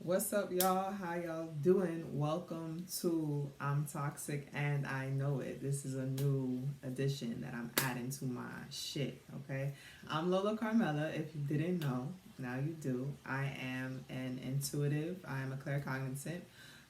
What's up, y'all? How y'all doing? Welcome to I'm Toxic and I Know It. This is a new addition that I'm adding to my shit, okay? I'm Lola Carmela. If you didn't know, now you do. I am an intuitive. I am a claircognizant,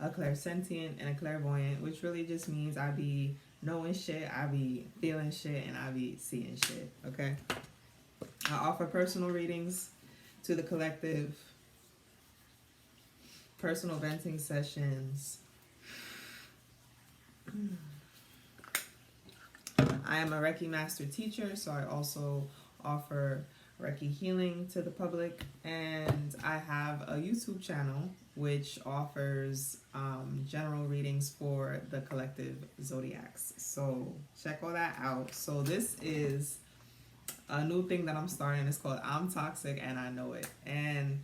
a clairsentient, and a clairvoyant, which really just means I be knowing shit, I be feeling shit, and I be seeing shit, okay? I offer personal readings to the collective, personal venting sessions. I am a Reiki master teacher, so I also offer Reiki healing to the public, and I have a YouTube channel which offers general readings for the collective zodiacs. So check all that out. So this is a new thing that I'm starting. It's called I'm Toxic and I Know It. And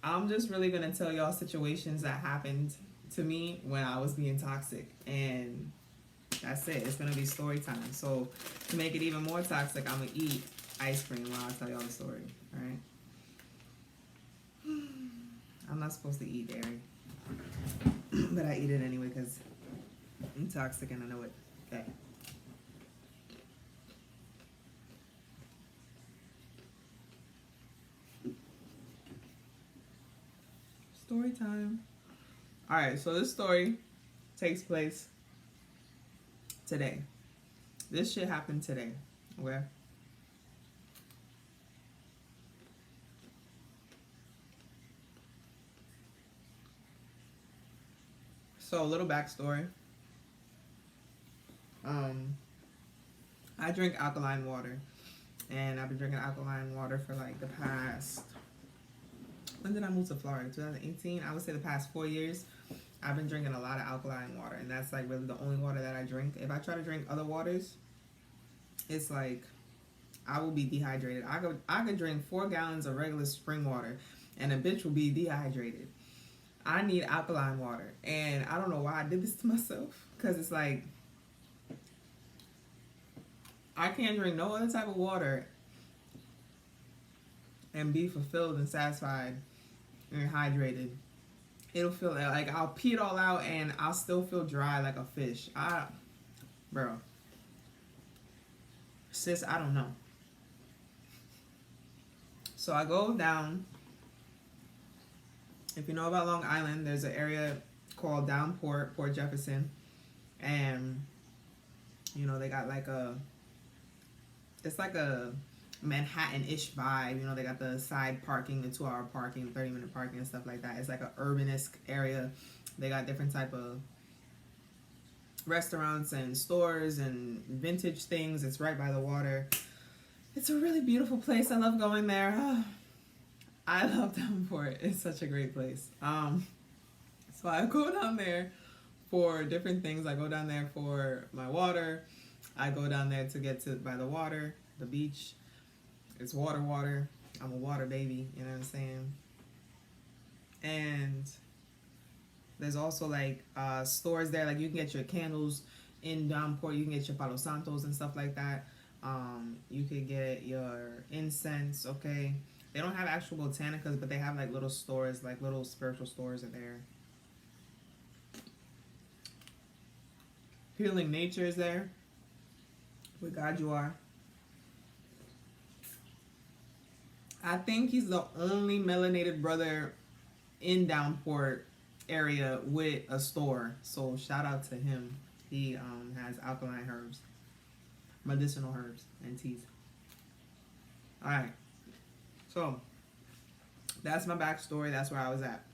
I'm just really going to tell y'all situations that happened to me when I was being toxic. And that's it. It's going to be story time. So to make it even more toxic, I'm going to eat ice cream while I tell y'all the story. All right? I'm not supposed to eat dairy. But I eat it anyway because I'm toxic and I know it. Okay. Story time. Alright, so this story takes place today. This shit happened today. Okay? So a little backstory. I drink alkaline water. And I've been drinking alkaline water for like the past... When did I move to Florida? 2018? I would say the past 4 years. I've been drinking a lot of alkaline water. And that's like really the only water that I drink. If I try to drink other waters, it's like I will be dehydrated. I could drink 4 gallons of regular spring water and a bitch will be dehydrated. I need alkaline water. And I don't know why I did this to myself. Because it's like I can't drink no other type of water and be fulfilled and satisfied and hydrated. It'll feel like I'll pee it all out and I'll still feel dry like a fish. Bro. Sis, I don't know. So I go down. If you know about Long Island, there's an area called Downport, Port Jefferson. And, you know, they got like it's like a Manhattan-ish vibe. You know, they got the side parking, the 2-hour parking, 30-minute parking and stuff like that. It's like an urban-esque area. They got different type of restaurants and stores and vintage things. It's right by the water. It's a really beautiful place. I love going there. I love Downport. It's such a great place. So I go down there for different things. I go down there for my water. I go down there to get to by the water, the beach. It's water. I'm a water baby, you know what I'm saying? And there's also like stores there, like you can get your candles in Downport, you can get your Palo Santos and stuff like that. You could get your incense, okay? They don't have actual botanicas, but they have like little stores, like little spiritual stores in there. Healing Nature is there. With God You Are. I think he's the only melanated brother in Downport area with a store. So shout out to him. He has alkaline herbs, medicinal herbs, and teas. Alright. So that's my backstory. That's where I was at.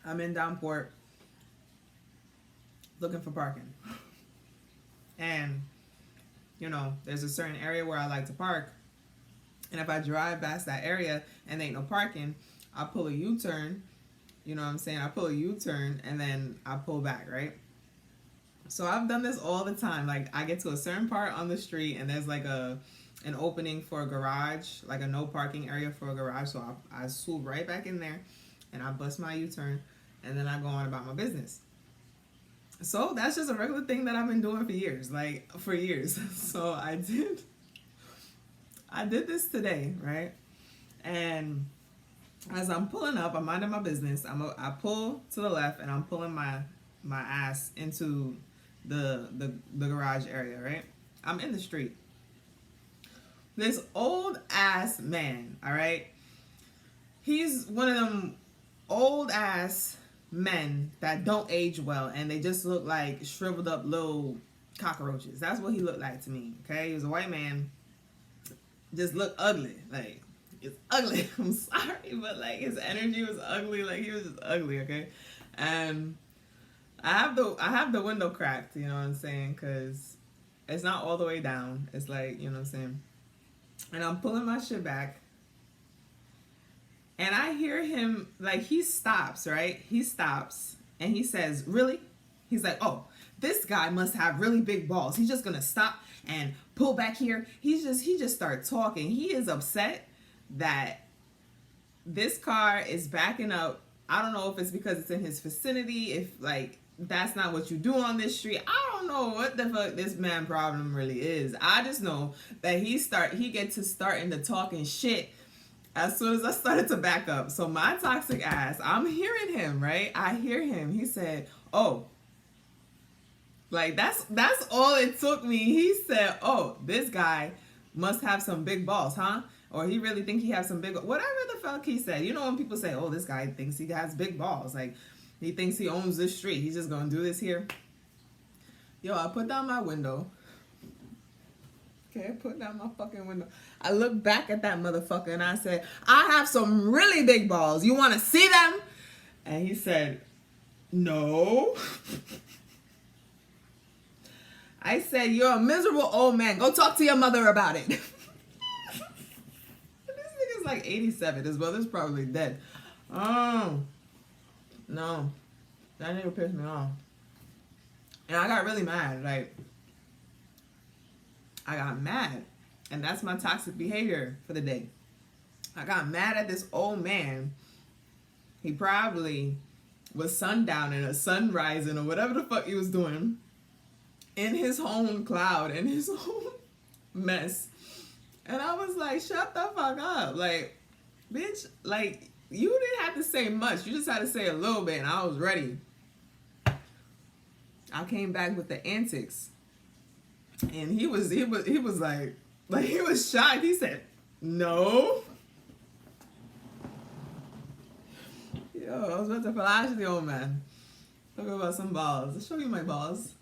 I'm in Downport looking for parking. And, you know, there's a certain area where I like to park. And if I drive past that area and there ain't no parking, I pull a U-turn. You know what I'm saying? I pull a U-turn and then I pull back, right? So I've done this all the time. Like, I get to a certain part on the street and there's like an opening for a garage, like a no parking area for a garage. So I swoop right back in there and I bust my U-turn and then I go on about my business. So that's just a regular thing that I've been doing for years. So I did this today, right? And as I'm pulling up, I'm minding my business. I pull to the left, and I'm pulling my ass into the garage area. Right, I'm in the street. This old ass man. All right, he's one of them old ass men that don't age well, and they just look like shriveled up little cockroaches. That's what he looked like to me. Okay, he was a white man, just looked ugly. Like, it's ugly. I'm sorry, but like his energy was ugly. Like, he was just ugly. Okay, and I have the window cracked. You know what I'm saying? Because it's not all the way down. It's like, you know what I'm saying. And I'm pulling my shit back. And I hear him, like, he stops, right? He stops and he says, "Really?" He's like, "Oh, this guy must have really big balls. He's just gonna stop and pull back here." He just started talking. He is upset that this car is backing up. I don't know if it's because it's in his vicinity, if like that's not what you do on this street. I don't know what the fuck this man problem really is. I just know that he gets to starting to talking shit as soon as I started to back up. So my toxic ass, I'm hearing him, right? I hear him. He said, "Oh," like that's all it took me. He said, "Oh, this guy must have some big balls, huh?" Or he really think he has some big, whatever the fuck he said. You know when people say, "Oh, this guy thinks he has big balls," like he thinks he owns this street. He's just gonna do this here. Yo, I put down my window. Okay, I put down my fucking window. I looked back at that motherfucker and I said, "I have some really big balls. You want to see them?" And he said, "No." I said, "You're a miserable old man. Go talk to your mother about it." This nigga's like 87. His mother's probably dead. Oh, no. That nigga pissed me off. And I got really mad. Like, I got mad. And that's my toxic behavior for the day. I got mad at this old man. He probably was sundowning or sunrising or whatever the fuck he was doing in his own cloud, in his own mess. And I was like, shut the fuck up. Like, bitch, like, you didn't have to say much. You just had to say a little bit, and I was ready. I came back with the antics. And he was like he was shocked. He said, "No." Yo, I was about to flash the old man. Talk about some balls. I'll show you my balls.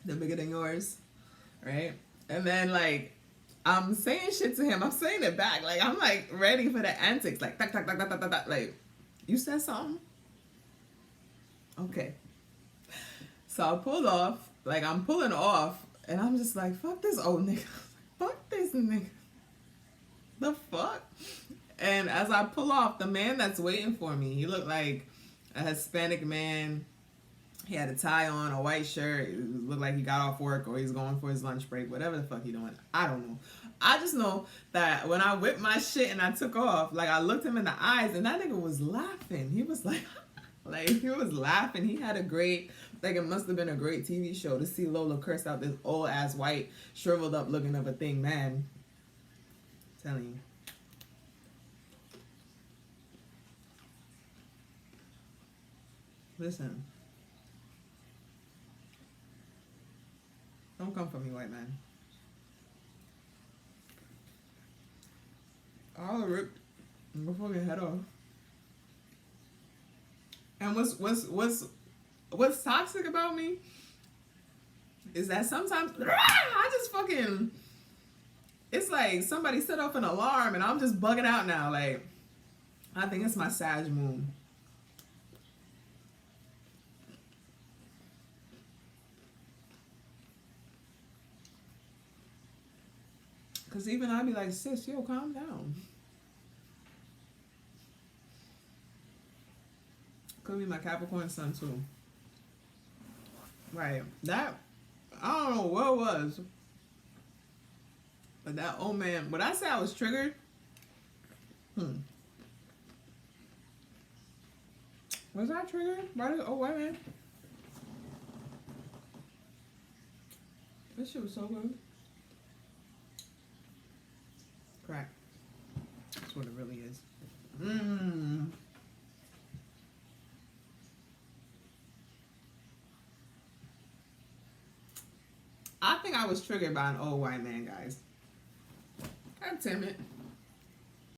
They're bigger than yours. Right? And then like I'm saying shit to him. I'm saying it back. Like I'm like ready for the antics. Like tak tak tak tak tak tak tak. Like, you said something? Okay. So I pulled off. Like I'm pulling off. And I'm just like, fuck this old nigga. Fuck this nigga. The fuck? And as I pull off, the man that's waiting for me, he looked like a Hispanic man. He had a tie on, a white shirt. It looked like he got off work or he's going for his lunch break. Whatever the fuck he doing. I don't know. I just know that when I whipped my shit and I took off, like I looked him in the eyes and that nigga was laughing. He was like, like he was laughing. He had a great... Like, it must have been a great TV show to see Lola curse out this old ass white shriveled up looking of a thing, man. I'm telling you. Listen. Don't come for me, white man. I'll rip your fucking head off. And what's toxic about me is that sometimes I just fucking, it's like somebody set off an alarm and I'm just bugging out now. Like, I think it's my Sag moon. Because even I'd be like, sis, yo, calm down. Could be my Capricorn sun too. Right. That, I don't know what it was. But that old man, when I say I was triggered, was I triggered by the old white man? This shit was so good. Crack. That's what it really is. I think I was triggered by an old white man, guys. God damn it.